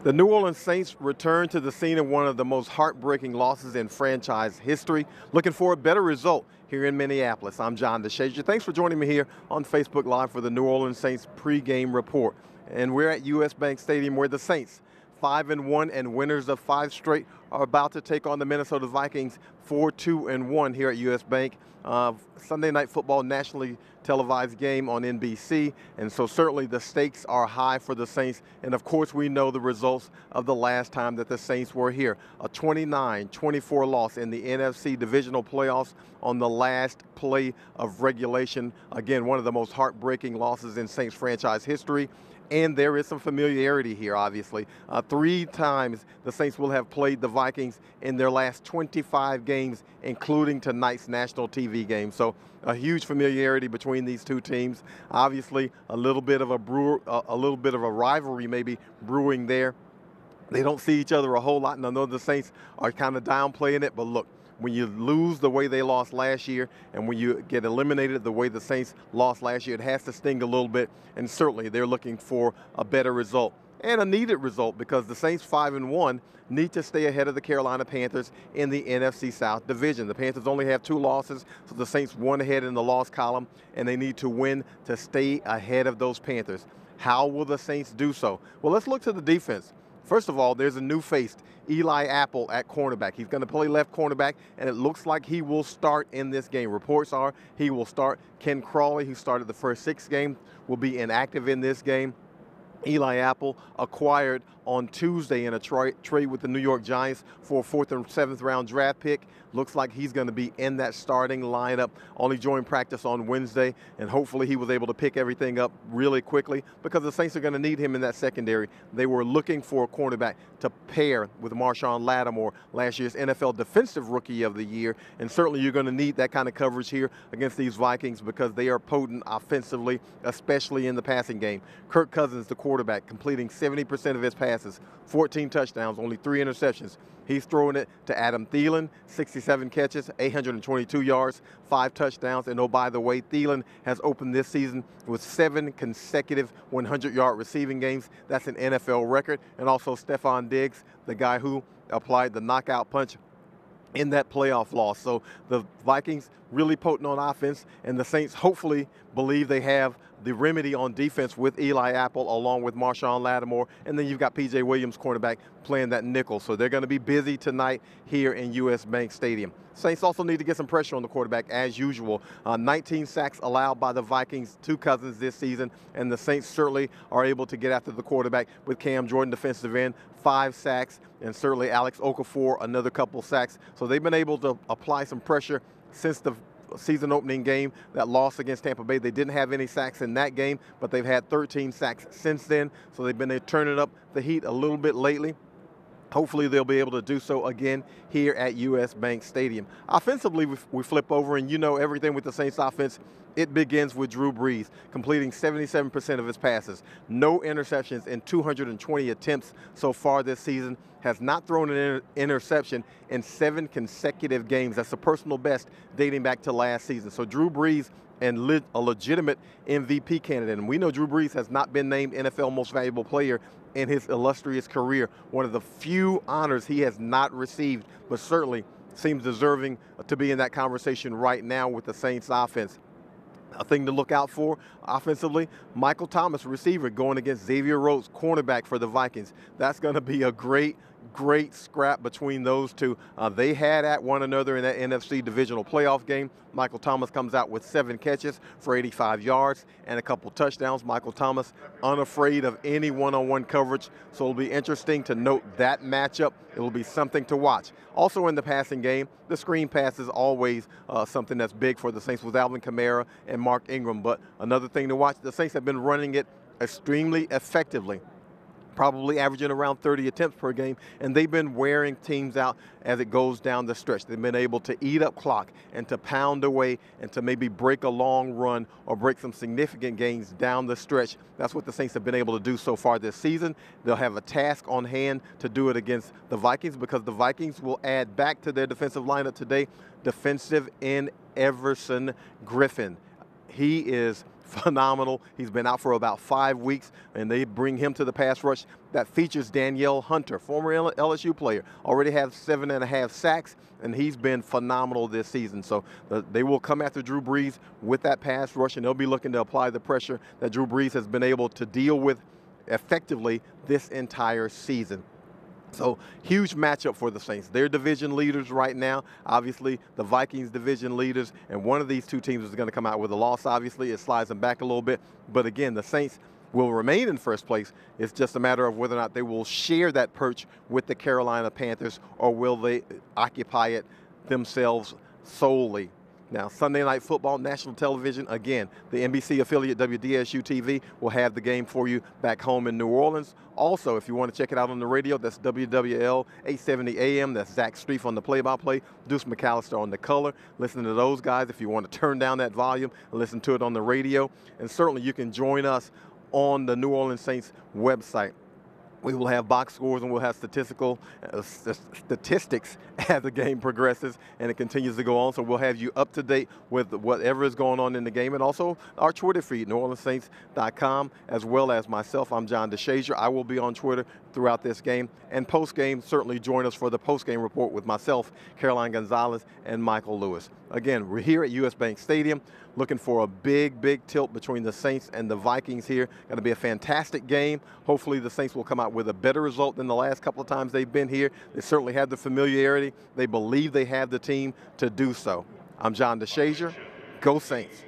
The New Orleans Saints return to the scene of one of the most heartbreaking losses in franchise history, looking for a better result here in Minneapolis. I'm John DeShazier. Thanks for joining me here on Facebook Live for the New Orleans Saints pregame report. And we're at US Bank Stadium where the Saints, 5-1 and winners of 5 straight, are about to take on the Minnesota Vikings 4-2-1 here at US Bank. Sunday Night Football nationally televised game on NBC, and so certainly the stakes are high for the Saints. And of course we know the results of the last time that the Saints were here, a 29-24 loss in the NFC divisional playoffs on the last play of regulation. Again, one of the most heartbreaking losses in Saints franchise history. And there is some familiarity here, obviously. 3 times the Saints will have played the Vikings in their last 25 games, including tonight's national TV game. So a huge familiarity between these two teams. Obviously, a little bit of a rivalry maybe brewing there. They don't see each other a whole lot, and I know the Saints are kind of downplaying it, but look, when you lose the way they lost last year and when you get eliminated the way the Saints lost last year, it has to sting a little bit, and certainly they're looking for a better result and a needed result because the Saints 5-1 need to stay ahead of the Carolina Panthers in the NFC South division. The Panthers only have 2 losses, so the Saints 1 ahead in the loss column, and they need to win to stay ahead of those Panthers. How will the Saints do so? Well, let's look to the defense. First of all, there's a new face, Eli Apple at cornerback. He's going to play left cornerback, and it looks like he will start in this game. Reports are he will start. Ken Crawley, who started the first 6 games, will be inactive in this game. Eli Apple acquired on Tuesday in a trade with the New York Giants for a 4th and 7th round draft pick. Looks like he's going to be in that starting lineup. Only joined practice on Wednesday, and hopefully he was able to pick everything up really quickly because the Saints are going to need him in that secondary. They were looking for a cornerback to pair with Marshawn Lattimore, last year's NFL Defensive Rookie of the Year, and certainly you're going to need that kind of coverage here against these Vikings because they are potent offensively, especially in the passing game. Kirk Cousins, the quarterback, completing 70% of his passes, 14 touchdowns, only 3 interceptions. He's throwing it to Adam Thielen, 67 catches, 822 yards, 5 touchdowns. And oh, by the way, Thielen has opened this season with 7 consecutive 100-yard receiving games. That's an NFL record. And also Stephon Diggs, the guy who applied the knockout punch in that playoff loss. So the Vikings really potent on offense, and the Saints hopefully believe they have the remedy on defense with Eli Apple along with Marshawn Lattimore, and then you've got P.J. Williams, cornerback, playing that nickel. So they're going to be busy tonight here in US Bank Stadium. Saints also need to get some pressure on the quarterback as usual. 19 sacks allowed by the Vikings to Cousins this season, and the Saints certainly are able to get after the quarterback with Cam Jordan, defensive end, 5 sacks, and certainly Alex Okafor, another couple sacks. So they've been able to apply some pressure since the season opening game, that loss against Tampa Bay. They didn't have any sacks in that game, but they've had 13 sacks since then. So they've been turning up the heat a little bit lately. Hopefully they'll be able to do so again here at US Bank Stadium. Offensively, we flip over, and you know everything with the Saints offense. It begins with Drew Brees, completing 77% of his passes. No interceptions in 220 attempts so far this season. Has not thrown an interception in 7 consecutive games. That's a personal best dating back to last season. So Drew Brees, and a legitimate MVP candidate. And we know Drew Brees has not been named NFL Most Valuable Player in his illustrious career. One of the few honors he has not received, but certainly seems deserving to be in that conversation right now with the Saints offense. A thing to look out for offensively, Michael Thomas, receiver, going against Xavier Rhodes, cornerback for the Vikings. That's going to be a great scrap between those two. They had at one another in that NFC divisional playoff game. Michael Thomas comes out with 7 catches for 85 yards and a couple touchdowns. Michael Thomas unafraid of any one-on-one coverage, so it'll be interesting to note that matchup. It will be something to watch. Also in the passing game, the screen pass is always something that's big for the Saints with Alvin Kamara and Mark Ingram. But another thing to watch, the Saints have been running it extremely effectively, probably averaging around 30 attempts per game, and they've been wearing teams out as it goes down the stretch. They've been able to eat up clock and to pound away and to maybe break a long run or break some significant gains down the stretch. That's what the Saints have been able to do so far this season. They'll have a task on hand to do it against the Vikings because the Vikings will add back to their defensive lineup today defensive end Everson Griffin. He is phenomenal. He's been out for about 5 weeks, and they bring him to the pass rush that features Danielle Hunter, former LSU player. Already has 7.5 sacks, and he's been phenomenal this season. So they will come after Drew Brees with that pass rush, and they'll be looking to apply the pressure that Drew Brees has been able to deal with effectively this entire season. So huge matchup for the Saints. They're division leaders right now. Obviously, the Vikings division leaders, and one of these two teams is going to come out with a loss. Obviously, it slides them back a little bit. But again, the Saints will remain in first place. It's just a matter of whether or not they will share that perch with the Carolina Panthers, or will they occupy it themselves solely. Now, Sunday Night Football, national television, again, the NBC affiliate WDSU-TV will have the game for you back home in New Orleans. Also, if you want to check it out on the radio, that's WWL 870 AM. That's Zach Streif on the play-by-play, Deuce McAllister on the color. Listen to those guys if you want to turn down that volume and listen to it on the radio. And certainly you can join us on the New Orleans Saints website. We will have box scores, and we'll have statistics as the game progresses and it continues to go on. So we'll have you up to date with whatever is going on in the game, and also our Twitter feed, NewOrleansSaints.com, as well as myself. I'm John DeShazier. I will be on Twitter throughout this game. And post-game, certainly join us for the post-game report with myself, Caroline Gonzalez, and Michael Lewis. Again, we're here at US Bank Stadium looking for a big, big tilt between the Saints and the Vikings here. Going to be a fantastic game. Hopefully the Saints will come out with a better result than the last couple of times they've been here. They certainly have the familiarity. They believe they have the team to do so. I'm John DeShazier. Go Saints.